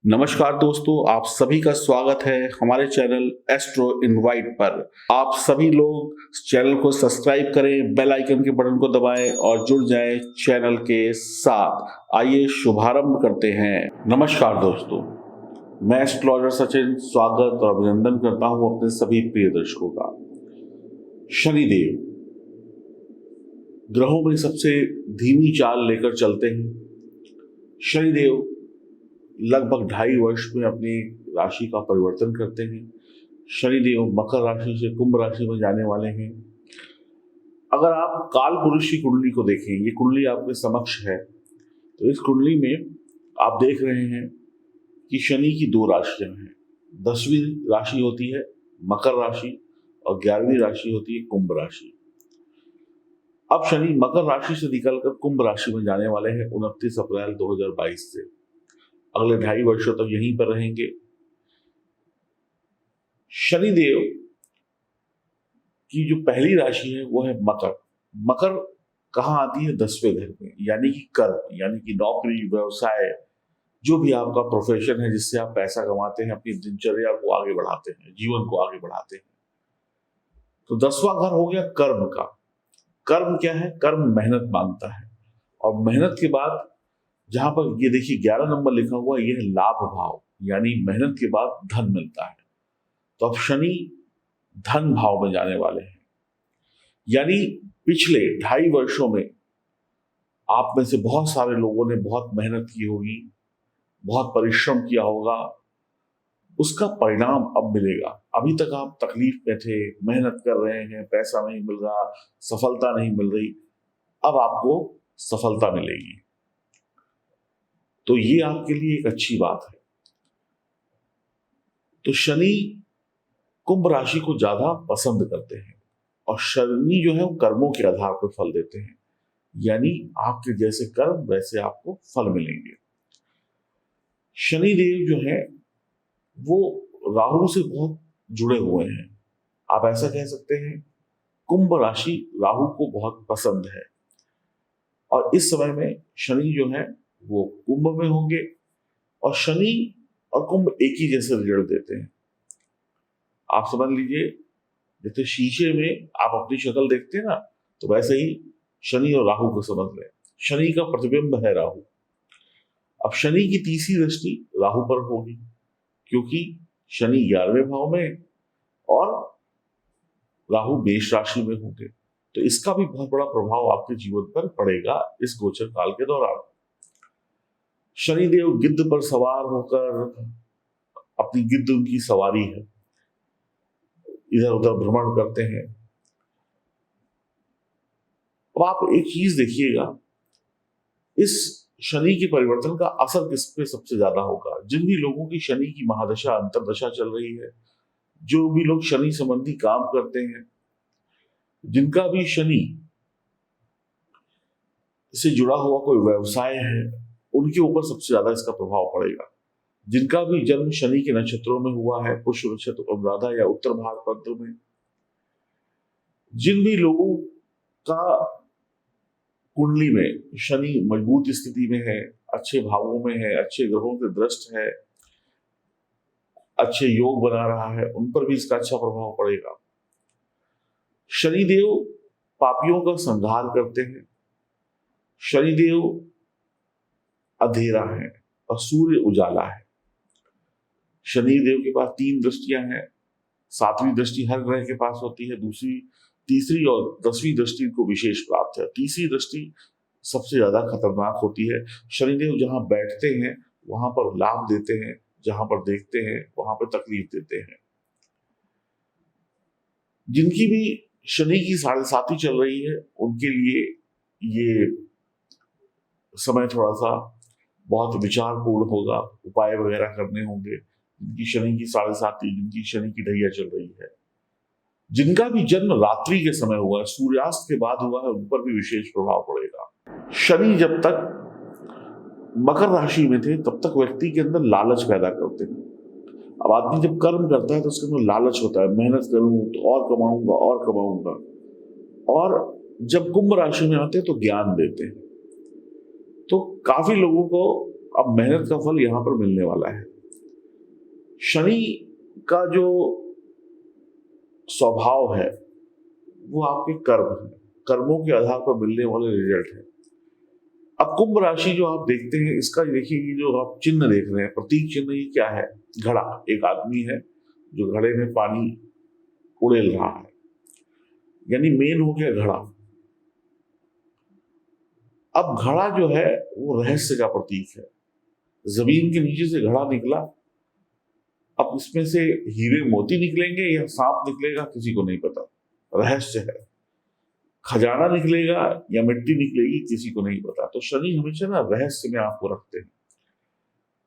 नमस्कार दोस्तों, आप सभी का स्वागत है हमारे चैनल एस्ट्रो इनवाइट पर। आप सभी लोग चैनल को सब्सक्राइब करें, बेल आइकन के बटन को दबाएं और जुड़ जाएं चैनल के साथ। आइए शुभारंभ करते हैं। नमस्कार दोस्तों, मैं एस्ट्रोलॉजर सचिन स्वागत और अभिनंदन करता हूं अपने सभी प्रिय दर्शकों का। शनिदेव ग्रहों में सबसे धीमी चाल लेकर चलते हैं। शनिदेव लगभग 2.5 वर्ष में अपनी राशि का परिवर्तन करते हैं। शनिदेव मकर राशि से कुंभ राशि में जाने वाले हैं। अगर आप काल पुरुष की कुंडली को देखें, ये कुंडली आपके समक्ष है, तो इस कुंडली में आप देख रहे हैं कि शनि की 2 राशियां हैं। 10वीं राशि होती है मकर राशि और 11वीं राशि होती है कुंभ राशि। अब शनि मकर राशि से निकलकर कुंभ राशि में जाने वाले हैं 29 अप्रैल 2022 से। अगले 2.5 वर्षों तक यहीं पर रहेंगे। शनिदेव की जो पहली राशि है वो है मकर। मकर कहाँ आती है? 10वें घर में, यानी कि कर्म, यानी कि नौकरी, व्यवसाय, जो भी आपका प्रोफेशन है जिससे आप पैसा कमाते हैं, अपनी दिनचर्या को आगे बढ़ाते हैं, जीवन को आगे बढ़ाते हैं। तो 10वां घर हो गया कर्म का। कर्म क्या है? कर्म मेहनत मांगता है, और मेहनत के बाद जहां पर ये देखिए 11 नंबर लिखा हुआ, यह है लाभ भाव, यानी मेहनत के बाद धन मिलता है। तो अब शनि धन भाव में जाने वाले हैं, यानी पिछले 2.5 वर्षों में आप में से बहुत सारे लोगों ने बहुत मेहनत की होगी, बहुत परिश्रम किया होगा, उसका परिणाम अब मिलेगा। अभी तक आप तकलीफ में थे, मेहनत कर रहे हैं, पैसा नहीं मिल रहा, सफलता नहीं मिल रही, अब आपको सफलता मिलेगी। तो ये आपके लिए एक अच्छी बात है। तो शनि कुंभ राशि को ज्यादा पसंद करते हैं, और शनि जो है वो कर्मों के आधार पर फल देते हैं, यानी आपके जैसे कर्म वैसे आपको फल मिलेंगे। शनि देव जो है वो राहु से बहुत जुड़े हुए हैं। आप ऐसा कह सकते हैं कुंभ राशि राहु को बहुत पसंद है, और इस समय में शनि जो है वो कुंभ में होंगे, और शनि और कुंभ एक ही जैसे रिजल्ट देते हैं। आप समझ लीजिए, जैसे शीशे में आप अपनी शक्ल देखते हैं ना, तो वैसे ही शनि और राहु को समझ लें। शनि का प्रतिबिंब है राहु। अब शनि की तीसरी दृष्टि राहु पर होगी, क्योंकि शनि 11वें भाव में और राहु मेष राशि में होंगे, तो इसका भी बहुत बड़ा प्रभाव आपके जीवन पर पड़ेगा इस गोचर काल के दौरान। शनिदेव गिद्ध पर सवार होकर, अपनी गिद्ध उनकी सवारी है, इधर उधर भ्रमण करते हैं। अब आप एक चीज देखिएगा, इस शनि के परिवर्तन का असर किस पे सबसे ज्यादा होगा? जिन भी लोगों की शनि की महादशा अंतरदशा चल रही है, जो भी लोग शनि संबंधी काम करते हैं, जिनका भी शनि से जुड़ा हुआ कोई व्यवसाय है, उनके ऊपर सबसे ज्यादा इसका प्रभाव पड़ेगा। जिनका भी जन्म शनि के नक्षत्रों में हुआ है, पुष्य नक्षत्र, अनुराधा या उत्तर भाद्रपद में, जिन भी लोगों का कुंडली में शनि मजबूत स्थिति में है, अच्छे भावों में है, अच्छे ग्रहों से दृष्ट है, अच्छे योग बना रहा है, उन पर भी इसका अच्छा प्रभाव पड़ेगा। शनिदेव पापियों का संहार करते हैं। शनिदेव अंधेरा है और सूर्य उजाला है। शनिदेव के पास 3 दृष्टियां हैं। 7वीं दृष्टि हर ग्रह के पास होती है, दूसरी, तीसरी और 10वीं दृष्टि को विशेष प्राप्त है। तीसरी दृष्टि सबसे ज्यादा खतरनाक होती है। शनिदेव जहां बैठते हैं वहां पर लाभ देते हैं, जहां पर देखते हैं वहां पर तकलीफ देते हैं। जिनकी भी शनि की 7.5 चल रही है, उनके लिए ये समय थोड़ा सा बहुत विचारपूर्ण होगा, उपाय वगैरह करने होंगे। जिनकी शनि की 7.5, जिनकी शनि की ढैया चल रही है, जिनका भी जन्म रात्रि के समय हुआ है, सूर्यास्त के बाद हुआ है, उन पर भी विशेष प्रभाव पड़ेगा। शनि जब तक मकर राशि में थे तब तक व्यक्ति के अंदर लालच पैदा करते हैं। अब आदमी जब कर्म करता है तो उसके अंदर लालच होता है, मेहनत करूं तो और कमाऊंगा और कमाऊंगा। और जब कुंभ राशि में आते हैं तो ज्ञान देते हैं। तो काफी लोगों को अब मेहनत का फल यहाँ पर मिलने वाला है। शनि का जो स्वभाव है वो आपके कर्म है, कर्मों के आधार पर मिलने वाले रिजल्ट है। अब कुंभ राशि जो आप देखते हैं, इसका देखिए, ये जो आप चिन्ह देख रहे हैं, प्रतीक चिन्ह, ये क्या है? घड़ा। एक आदमी है जो घड़े में पानी उड़ेल रहा है, यानी मेन हो गया घड़ा। अब घड़ा जो है वो रहस्य का प्रतीक है। जमीन के नीचे से घड़ा निकला, अब इसमें से हीरे मोती निकलेंगे या सांप निकलेगा, किसी को नहीं पता, रहस्य है। खजाना निकलेगा या मिट्टी निकलेगी, किसी को नहीं पता। तो शनि हमेशा ना रहस्य में आपको रखते हैं।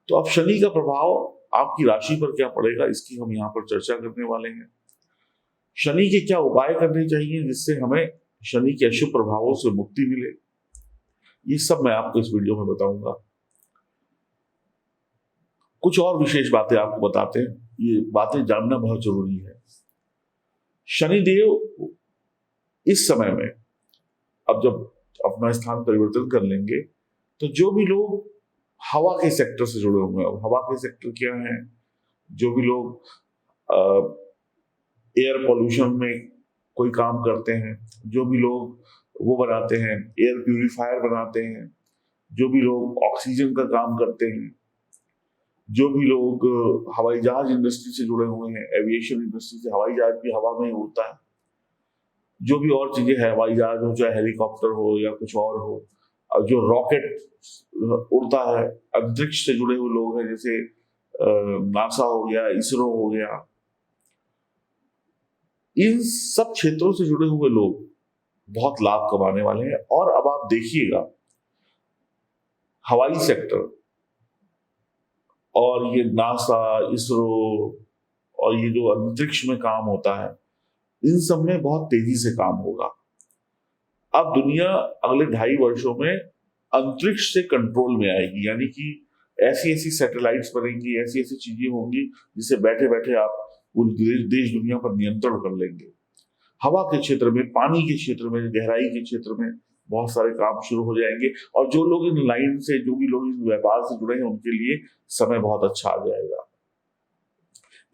तो अब शनि का प्रभाव आपकी राशि पर क्या पड़ेगा, इसकी हम यहाँ पर चर्चा करने वाले हैं। शनि के क्या उपाय करने चाहिए जिससे हमें शनि के अशुभ प्रभावों से मुक्ति मिले, ये सब मैं आपको इस वीडियो में बताऊंगा। कुछ और विशेष बातें आपको बताते हैं, ये बातें जानना बहुत जरूरी है। शनिदेव इस समय में, अब जब अपना स्थान परिवर्तन कर लेंगे, तो जो भी लोग हवा के सेक्टर से जुड़े हुए हैं, हवा के सेक्टर क्या है, जो भी लोग एयर पोल्यूशन में कोई काम करते हैं, जो भी लोग वो बनाते हैं, एयर प्यूरिफायर बनाते हैं, जो भी लोग ऑक्सीजन का काम करते हैं, जो भी लोग हवाई जहाज इंडस्ट्री से जुड़े हुए हैं, एविएशन इंडस्ट्री से, हवाई जहाज भी हवा में ही उड़ता है, जो भी और चीजें हैं, हवाई जहाज हो चाहे हेलीकॉप्टर हो या कुछ और हो, जो रॉकेट उड़ता है, अंतरिक्ष से जुड़े हुए लोग हैं, जैसे नासा हो गया, इसरो हो गया, इन सब क्षेत्रों से जुड़े हुए लोग बहुत लाभ कमाने वाले हैं। और अब आप देखिएगा, हवाई सेक्टर और ये नासा, इसरो और ये जो अंतरिक्ष में काम होता है, इन सब में बहुत तेजी से काम होगा। अब दुनिया अगले 2.5 वर्षों में अंतरिक्ष से कंट्रोल में आएगी, यानी कि ऐसी ऐसी सैटेलाइट्स बनेंगी, ऐसी ऐसी चीजें होंगी जिसे बैठे बैठे आप पूरी देश दुनिया पर नियंत्रण कर लेंगे। हवा के क्षेत्र में, पानी के क्षेत्र में, गहराई के क्षेत्र में बहुत सारे काम शुरू हो जाएंगे। और जो लोग इन लाइन से, जो भी लोग इस व्यापार से जुड़े हैं, उनके लिए समय बहुत अच्छा आ जाएगा।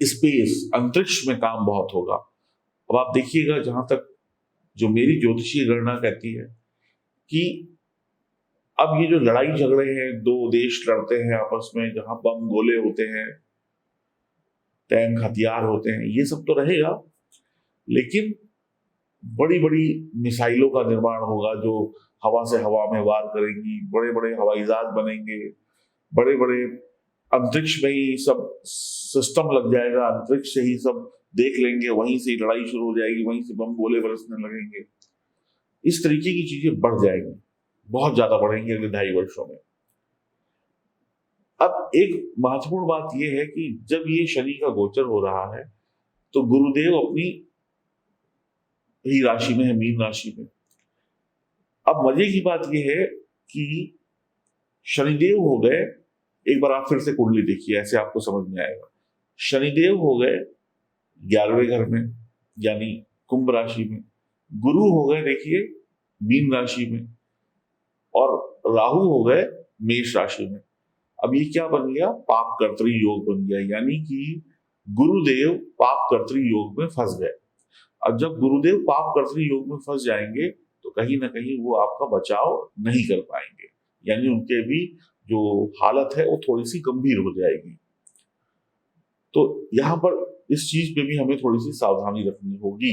स्पेस, अंतरिक्ष में काम बहुत होगा। अब आप देखिएगा, जहां तक जो मेरी ज्योतिषीय गणना कहती है कि अब ये जो लड़ाई झगड़े हैं, 2 देश लड़ते हैं आपस में, जहां बम गोले होते हैं, टैंक हथियार होते हैं, ये सब तो रहेगा, लेकिन बड़ी बड़ी मिसाइलों का निर्माण होगा जो हवा से हवा में वार करेंगी, बड़े बड़े हवाई जहाज बनेंगे, बड़े बड़े अंतरिक्ष में ही सब सिस्टम लग जाएगा, अंतरिक्ष से ही सब देख लेंगे, वहीं से लड़ाई शुरू हो जाएगी, वहीं से बम गोले बरसने लगेंगे। इस तरीके की चीजें बढ़ जाएंगी, बहुत ज्यादा बढ़ेंगी अगले 2.5 वर्षों में। अब एक महत्वपूर्ण बात यह है कि जब ये शनि का गोचर हो रहा है, तो गुरुदेव अपनी ही राशि में है, मीन राशि में। अब मजे की बात यह है कि शनिदेव हो गए, एक बार आप फिर से कुंडली देखिए, ऐसे आपको समझ में आएगा। शनिदेव हो गए 11वें घर में, यानी कुंभ राशि में। गुरु हो गए देखिए मीन राशि में, और राहु हो गए मेष राशि में। अब ये क्या बन गया? पाप कर्तरी योग बन गया, यानी कि गुरुदेव पाप कर्तरी योग में फंस गए। अब जब गुरुदेव पाप कर्तरी योग में फंस जाएंगे, तो कहीं ना कहीं वो आपका बचाव नहीं कर पाएंगे, यानी उनके भी जो हालत है वो थोड़ी सी गंभीर हो जाएगी। तो यहां पर इस चीज पे भी हमें थोड़ी सी सावधानी रखनी होगी।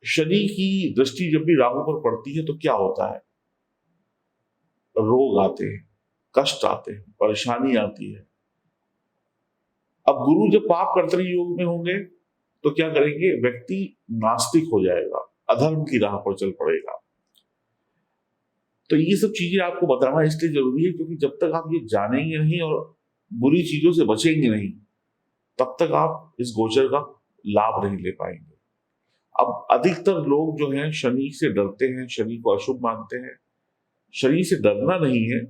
शनि की दृष्टि जब भी राहु पर पड़ती है तो क्या होता है? रोग आते हैं, कष्ट आते हैं, परेशानी आती है। अब गुरु जब पाप कर्तरी योग में होंगे तो क्या करेंगे? व्यक्ति नास्तिक हो जाएगा, अधर्म की राह पर चल पड़ेगा। तो ये सब चीजें आपको बताना इसलिए जरूरी है क्योंकि जब तक आप ये जानेंगे नहीं और बुरी चीजों से बचेंगे नहीं, तब तक आप इस गोचर का लाभ नहीं ले पाएंगे। अब अधिकतर लोग जो हैं शनि से डरते हैं, शनि को अशुभ मानते हैं। शनि से डरना नहीं है,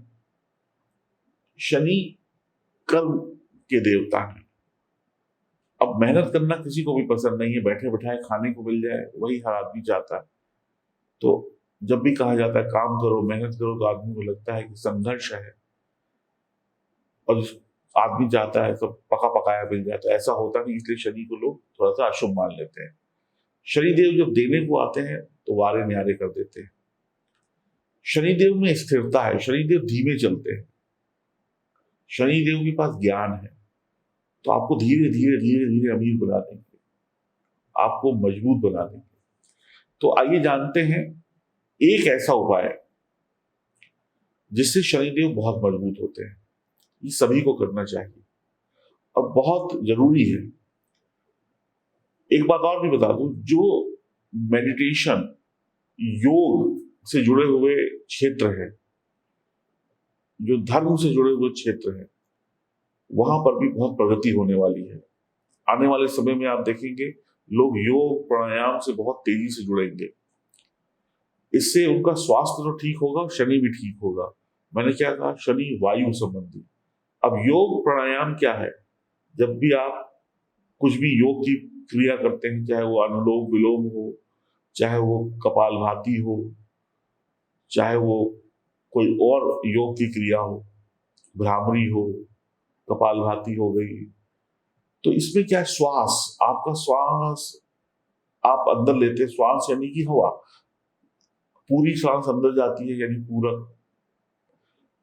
शनि कर्म के देवता हैं। अब मेहनत करना किसी को भी पसंद नहीं है, बैठे बैठाए खाने को मिल जाए वही हर आदमी चाहता है। तो जब भी कहा जाता है काम करो, मेहनत करो, तो आदमी को लगता है कि संघर्ष है, और आदमी चाहता है सब पका पकाया मिल जाए, तो ऐसा होता नहीं, इसलिए शनि को लोग थोड़ा सा अशुभ मान लेते हैं। शनिदेव जब देने को आते हैं तो वारे न्यारे कर देते हैं। शनिदेव में स्थिरता है, शनिदेव धीमे चलते हैं, शनिदेव के पास ज्ञान है, तो आपको धीरे धीरे धीरे धीरे अमीर बना देंगे, आपको मजबूत बना देंगे। तो आइए जानते हैं एक ऐसा उपाय जिससे शनिदेव बहुत मजबूत होते हैं। ये सभी को करना चाहिए और बहुत जरूरी है। एक बात और भी बता दूं, जो मेडिटेशन योग से जुड़े हुए क्षेत्र है, जो धर्म से जुड़े हुए क्षेत्र है, वहां पर भी बहुत प्रगति होने वाली है। आने वाले समय में आप देखेंगे लोग योग प्राणायाम से बहुत तेजी से जुड़ेंगे। इससे उनका स्वास्थ्य तो ठीक होगा, शनि भी ठीक होगा। मैंने क्या कहा, शनि वायु संबंधी। अब योग प्राणायाम क्या है? जब भी आप कुछ भी योग की क्रिया करते हैं, चाहे वो अनुलोम विलोम हो, चाहे वो कपालभाति हो, चाहे वो कोई और योग की क्रिया हो, भ्रामरी हो, कपालभाति हो गई, तो इसमें क्या है, श्वास, आपका श्वास आप अंदर लेते हैं, श्वास यानी कि हवा, पूरी सांस अंदर जाती है यानी पूरक।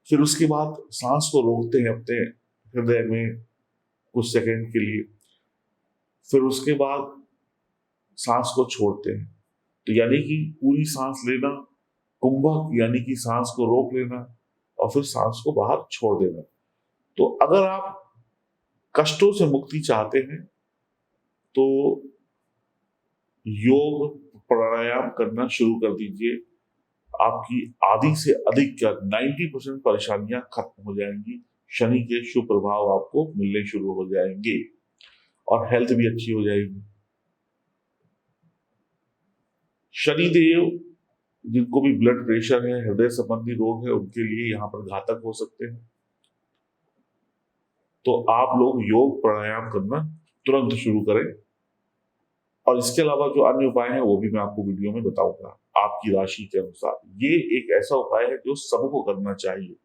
फिर उसके बाद सांस को रोकते हैं अपने हृदय में कुछ सेकंड के लिए, फिर उसके बाद सांस को छोड़ते हैं। तो यानी कि पूरी सांस लेना, कुंभक यानी कि सांस को रोक लेना और फिर सांस को बाहर छोड़ देना। तो अगर आप कष्टों से मुक्ति चाहते हैं तो योग प्राणायाम करना शुरू कर दीजिए। आपकी आधी से अधिक क्या 90% परेशानियां खत्म हो जाएंगी। शनि के शुभ प्रभाव आपको मिलने शुरू हो जाएंगे और हेल्थ भी अच्छी हो जाएगी। शनिदेव जिनको भी ब्लड प्रेशर है, हृदय संबंधी रोग है, उनके लिए यहाँ पर घातक हो सकते हैं। तो आप लोग योग प्राणायाम करना तुरंत शुरू करें। और इसके अलावा जो अन्य उपाय हैं वो भी मैं आपको वीडियो में बताऊंगा आपकी राशि के अनुसार। ये एक ऐसा उपाय है जो सबको करना चाहिए,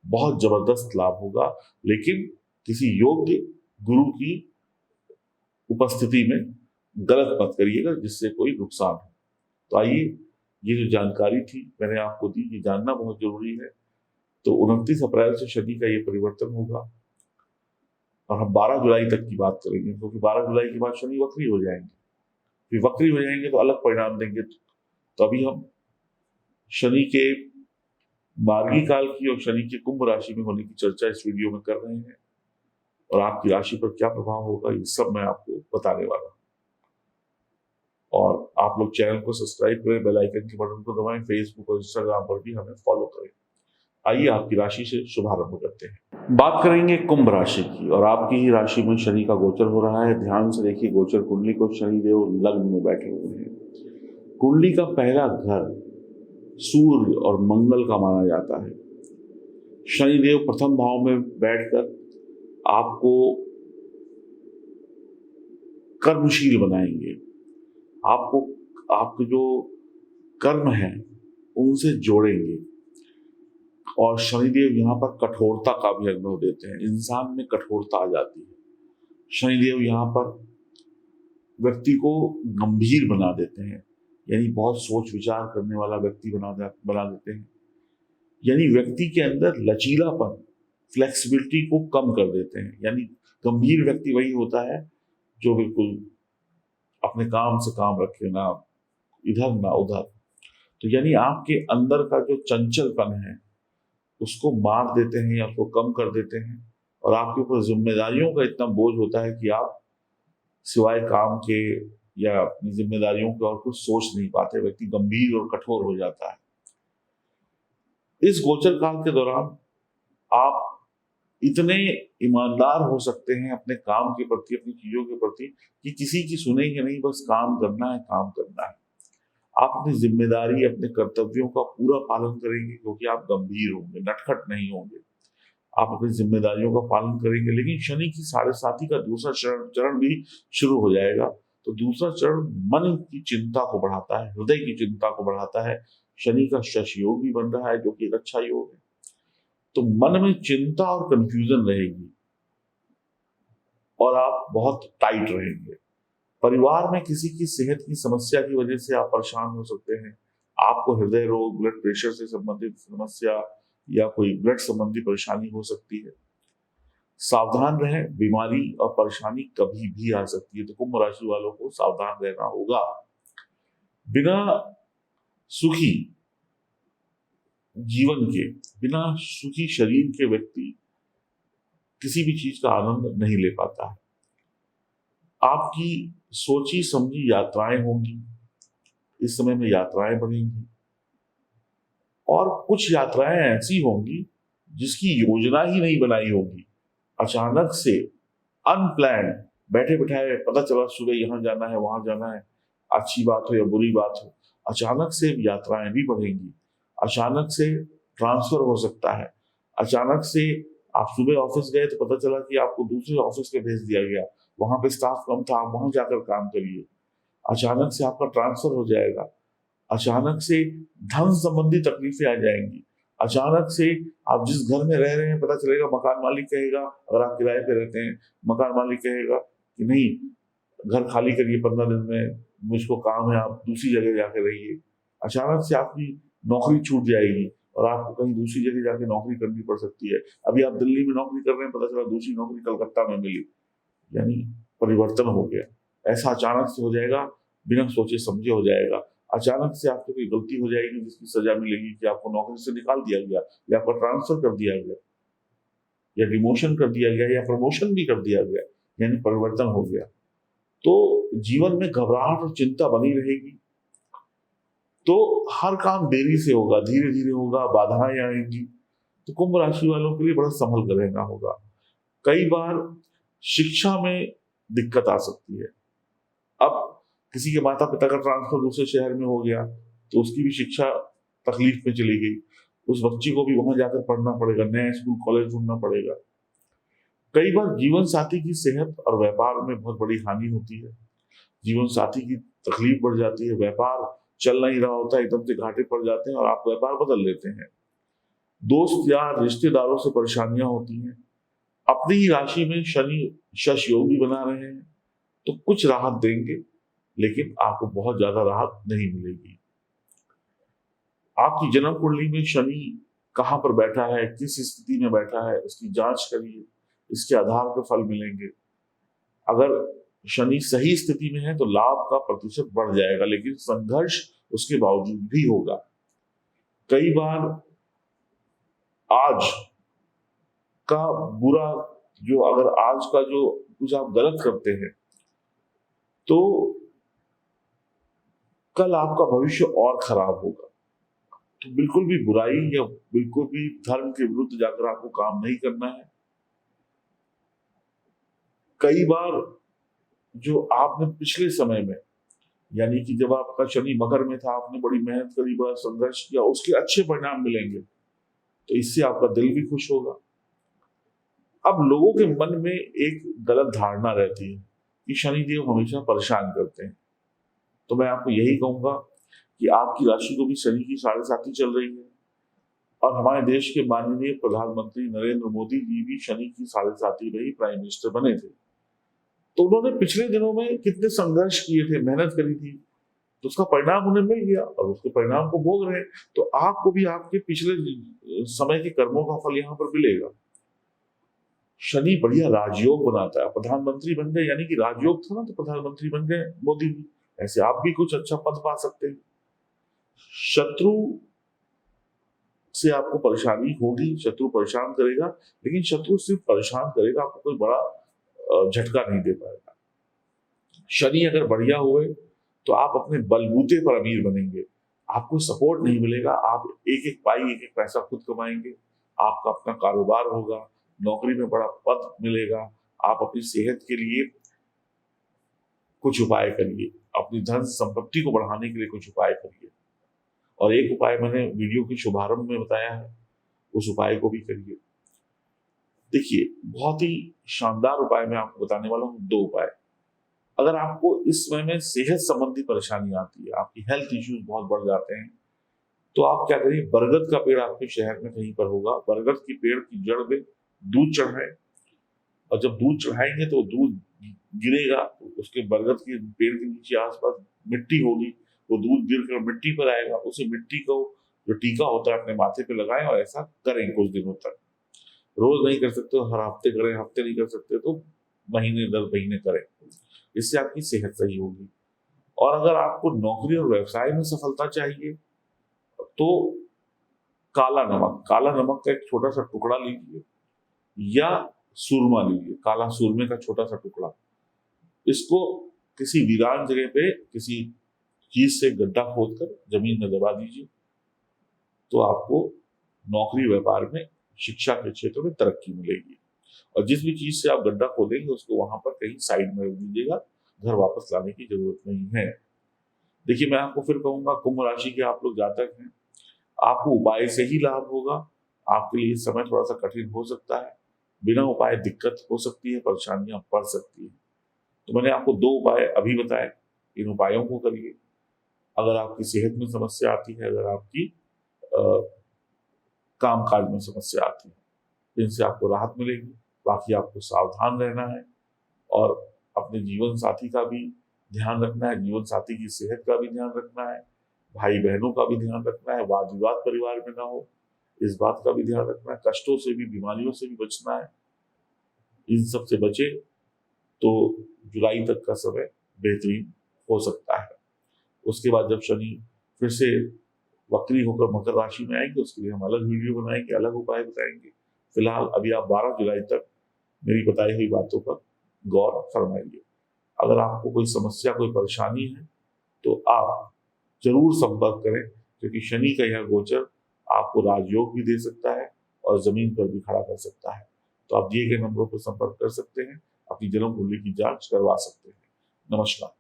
बहुत जबरदस्त लाभ होगा, लेकिन किसी योग्य गुरु की उपस्थिति में गलत मत करिएगा जिससे कोई नुकसान हो। तो आइए, ये जो जानकारी थी मैंने आपको दी, ये जानना बहुत जरूरी है। तो 29 अप्रैल से शनि का ये परिवर्तन होगा और हम 12 जुलाई तक की बात करेंगे, क्योंकि 12 जुलाई के बाद शनि वक्री हो जाएंगे। फिर वक्री हो जाएंगे तो अलग परिणाम देंगे। तो अभी हम शनि के मार्गी काल की और शनि के कुंभ राशि में होने की चर्चा इस वीडियो में कर रहे हैं, और आपकी राशि पर क्या प्रभाव होगा ये सब मैं आपको बताने वाला हूं। और आप लोग चैनल को सब्सक्राइब करें, बेल आइकन के बटन को दबाएं, फेसबुक और इंस्टाग्राम पर भी हमें फॉलो करें। आइए आपकी राशि से शुभारंभ करते हैं। बात करेंगे कुंभ राशि की, और आपकी ही राशि में शनि का गोचर हो रहा है। ध्यान से देखिए गोचर कुंडली को। शनिदेव लग्न में बैठे हुए हैं। कुंडली का पहला घर सूर्य और मंगल का माना जाता है। शनिदेव प्रथम भाव में बैठकर आपको कर्मशील बनाएंगे, आपको आपके जो कर्म है उनसे जोड़ेंगे। और शनिदेव यहाँ पर कठोरता का भी अनुभव देते हैं, इंसान में कठोरता आ जाती है। शनिदेव यहाँ पर व्यक्ति को गंभीर बना देते हैं, यानी बहुत सोच विचार करने वाला व्यक्ति बना देते हैं। यानी व्यक्ति के अंदर लचीलापन, फ्लेक्सिबिलिटी को कम कर देते हैं। यानी गंभीर व्यक्ति वही होता है जो बिल्कुल अपने काम से काम रखे, ना इधर ना उधर। तो यानी आपके अंदर का जो चंचलपन है उसको मार देते हैं या उसको कम कर देते हैं, और आपके ऊपर जिम्मेदारियों का इतना बोझ होता है कि आप सिवाय काम के या अपनी जिम्मेदारियों के और कुछ सोच नहीं पाते। व्यक्ति गंभीर और कठोर हो जाता है। इस गोचर काल के दौरान आप इतने ईमानदार हो सकते हैं अपने काम के प्रति, अपनी चीजों के प्रति, कि किसी की सुनेंगे नहीं, बस काम करना है, काम करना है। आप अपनी जिम्मेदारी, अपने कर्तव्यों का पूरा पालन करेंगे, क्योंकि आप गंभीर होंगे, नटखट नहीं होंगे। आप अपनी जिम्मेदारियों का पालन करेंगे। लेकिन शनि की 7.5 का दूसरा चरण भी शुरू हो जाएगा। तो दूसरा चरण मन की चिंता को बढ़ाता है, हृदय की चिंता को बढ़ाता है। शनि का शश योग भी बन रहा है, जो कि एक अच्छा योग है। तो मन में चिंता और कंफ्यूजन रहेगी और आप बहुत टाइट रहेंगे। परिवार में किसी की सेहत की समस्या की वजह से आप परेशान हो सकते हैं। आपको हृदय रोग, ब्लड प्रेशर से संबंधित समस्या या कोई ब्लड संबंधी परेशानी हो सकती है। सावधान रहें, बीमारी और परेशानी कभी भी आ सकती है, तो कुंभ राशि वालों को सावधान रहना होगा। बिना सुखी जीवन के, बिना सुखी शरीर के व्यक्ति किसी भी चीज का आनंद नहीं ले पाता है। आपकी सोची समझी यात्राएं होंगी, इस समय में यात्राएं बढ़ेंगी और कुछ यात्राएं ऐसी होंगी जिसकी योजना ही नहीं बनाई होगी। अचानक से अनप्लान, बैठे बिठाए पता चला सुबह यहाँ जाना है वहां जाना है, अच्छी बात हो या बुरी बात हो, अचानक से यात्राएं भी बढ़ेंगी। अचानक से ट्रांसफर हो सकता है। अचानक से आप सुबह ऑफिस गए तो पता चला कि आपको दूसरे ऑफिस पे भेज दिया गया, वहां पे स्टाफ कम था, आप वहां जाकर काम करिए। अचानक से आपका ट्रांसफर हो जाएगा। अचानक से धन संबंधी तकलीफें आ जाएंगी। अचानक से आप जिस घर में रह रहे हैं पता चलेगा मकान मालिक कहेगा, अगर आप किराए पे रहते हैं, मकान मालिक कहेगा कि नहीं, घर खाली करिए 15 दिन में, मुझको काम है, आप दूसरी जगह जाके रहिए। अचानक से आपकी नौकरी छूट जाएगी और आपको कहीं दूसरी जगह जाके नौकरी करनी पड़ सकती है। अभी आप दिल्ली में नौकरी कर रहे हैं, पता चला दूसरी नौकरी कलकत्ता में मिली, यानी परिवर्तन हो गया। ऐसा अचानक से हो जाएगा, बिना सोचे समझे हो जाएगा। अचानक से आपको कोई गलती हो जाएगी जिसकी सजा मिलेगी कि आपको नौकरी से निकाल दिया गया या आपको ट्रांसफर कर दिया गया या डिमोशन कर दिया गया या प्रमोशन भी कर दिया गया, यानी परिवर्तन हो गया। तो जीवन में घबराहट और चिंता बनी रहेगी। तो हर काम देरी से होगा, धीरे धीरे होगा, बाधाएं आएंगी। तो कुंभ राशि वालों के लिए बड़ा संभल कर रहना होगा। कई बार शिक्षा में दिक्कत आ सकती है। अब किसी के माता पिता का ट्रांसफर दूसरे शहर में हो गया तो उसकी भी शिक्षा तकलीफ में चली गई, उस बच्ची को भी वहां जाकर पढ़ना पड़ेगा, नया स्कूल कॉलेज ढूंढना पड़ेगा। कई बार जीवन साथी की सेहत और व्यापार में बहुत बड़ी हानि होती है। जीवन साथी की तकलीफ बढ़ जाती है, व्यापार चल नहीं रहा होता, एकदम से घाटे पड़ जाते हैं और आप व्यापार बदल लेते हैं। दोस्त या रिश्तेदारों से परेशानियां होती हैं। अपनी ही राशि में शनि शश योग भी बना रहे हैं तो कुछ राहत देंगे, लेकिन आपको बहुत ज्यादा राहत नहीं मिलेगी। आपकी जन्म कुंडली में शनि कहाँ पर बैठा है, किस स्थिति में बैठा है, उसकी जांच करिए, इसके आधार पर फल मिलेंगे। अगर शनि सही स्थिति में है तो लाभ का प्रतिशत बढ़ जाएगा, लेकिन संघर्ष उसके बावजूद भी होगा। कई बार आज का बुरा, जो अगर आज का जो कुछ आप गलत करते हैं तो कल आपका भविष्य और खराब होगा। तो बिल्कुल भी बुराई या बिल्कुल भी धर्म के विरुद्ध जाकर आपको काम नहीं करना है। कई बार जो आपने पिछले समय में, यानी कि जब आपका शनि मकर में था, आपने बड़ी मेहनत करी, बड़ा संघर्ष किया, उसके अच्छे परिणाम मिलेंगे, तो इससे आपका दिल भी खुश होगा। अब लोगों के मन में एक गलत धारणा रहती है कि शनिदेव हमेशा परेशान करते हैं। तो मैं आपको यही कहूंगा कि आपकी राशि को भी शनि की 7.5 चल रही है और हमारे देश के माननीय प्रधानमंत्री नरेंद्र मोदी जी भी शनि की 7.5 में ही प्राइम मिनिस्टर बने थे। तो उन्होंने पिछले दिनों में कितने संघर्ष किए थे, मेहनत करी थी, तो उसका परिणाम उन्हें मिल गया और उसके परिणाम को भोग रहे हैं। तो आपको भी आपके पिछले समय के कर्मों का फल यहाँ पर मिलेगा। शनि बढ़िया राजयोग बनाता है, प्रधानमंत्री बन गए, यानी कि राजयोग था ना, तो प्रधानमंत्री बन गए मोदी जी। ऐसे आप भी कुछ अच्छा पद पा सकते हैं। शत्रु से आपको परेशानी होगी, शत्रु परेशान करेगा, लेकिन शत्रु सिर्फ परेशान करेगा, आपको कोई बड़ा झटका नहीं दे पाएगा। शनि अगर बढ़िया हुए तो आप अपने बलबूते पर अमीर बनेंगे, आपको सपोर्ट नहीं मिलेगा, आप एक एक पाई, एक एक पैसा खुद कमाएंगे, आपका अपना कारोबार होगा, नौकरी में बड़ा पद मिलेगा। आप अपनी सेहत के लिए कुछ उपाय करिए, अपनी धन संपत्ति को बढ़ाने के लिए कुछ उपाय करिए, और एक उपाय मैंने वीडियो के शुभारंभ में बताया है, उस उपाय को भी करिए। देखिए, बहुत ही शानदार उपाय मैं आपको बताने वाला हूँ, 2 उपाय। अगर आपको इस समय में सेहत संबंधी परेशानी आती है, आपकी हेल्थ इश्यूज बहुत बढ़ जाते हैं, तो आप क्या करिए, बरगद का पेड़ आपके शहर में कहीं पर होगा, बरगद की पेड़ की जड़ में दूध चढ़ाएं, और जब दूध चढ़ाएंगे तो दूध गिरेगा, तो उसके बरगद के पेड़ के नीचे आसपास मिट्टी होगी, वो दूध गिर कर मिट्टी पर आएगा, उसे मिट्टी को जो टीका होता है अपने माथे पे लगाएं, और ऐसा करें कुछ दिनों तक। रोज नहीं कर सकते तो हर हफ्ते करें, हफ्ते नहीं कर सकते तो महीने दर महीने करें, इससे आपकी सेहत सही होगी। और अगर आपको नौकरी और व्यवसाय में सफलता चाहिए तो काला नमक का एक छोटा सा टुकड़ा लीजिए, या सूरमा लीजिए, काला सूरमे का छोटा सा टुकड़ा, इसको किसी वीरान जगह पे किसी चीज से गड्ढा खोदकर जमीन में दबा दीजिए, तो आपको नौकरी व्यापार में, शिक्षा के क्षेत्र में तरक्की मिलेगी। और जिस भी चीज से आप गड्ढा खोदेंगे उसको वहां पर कहीं साइड में रख दीजिएगा, घर वापस लाने की जरूरत नहीं है। देखिए, मैं आपको फिर कहूंगा, कुंभ राशि के आप लोग जातक हैं, आपको उपाय से ही लाभ होगा। आपके लिए इस समय थोड़ा सा कठिन हो सकता है, बिना उपाय दिक्कत हो सकती है, परेशानियां बढ़ सकती है। तो मैंने आपको 2 उपाय अभी बताए, इन उपायों को करिए। अगर आपकी सेहत में समस्या आती है, अगर आपकी काम काज में समस्या आती है, इनसे आपको राहत मिलेगी। बाकी आपको सावधान रहना है, और अपने जीवन साथी का भी ध्यान रखना है, जीवन साथी की सेहत का भी ध्यान रखना है, भाई बहनों का भी ध्यान रखना है, वाद विवाद परिवार में ना हो, इस बात का भी ध्यान रखना है, कष्टों से भी, बीमारियों से भी बचना है। इन सब से बचे तो जुलाई तक का समय बेहतरीन हो सकता है। उसके बाद जब शनि फिर से वक्री होकर मकर राशि में आएंगे, उसके लिए हम अलग वीडियो बनाएंगे, अलग उपाय बताएंगे। फिलहाल अभी आप 12 जुलाई तक मेरी बताई हुई बातों पर गौर फरमाइए। अगर आपको कोई समस्या, कोई परेशानी है तो आप जरूर संपर्क करें, क्योंकि शनि का यह गोचर आपको राजयोग भी दे सकता है और जमीन पर भी खड़ा कर सकता है। तो आप दिए गए नंबरों पर संपर्क कर सकते हैं, अपनी जन्म कुंडली की जांच करवा सकते हैं। नमस्कार।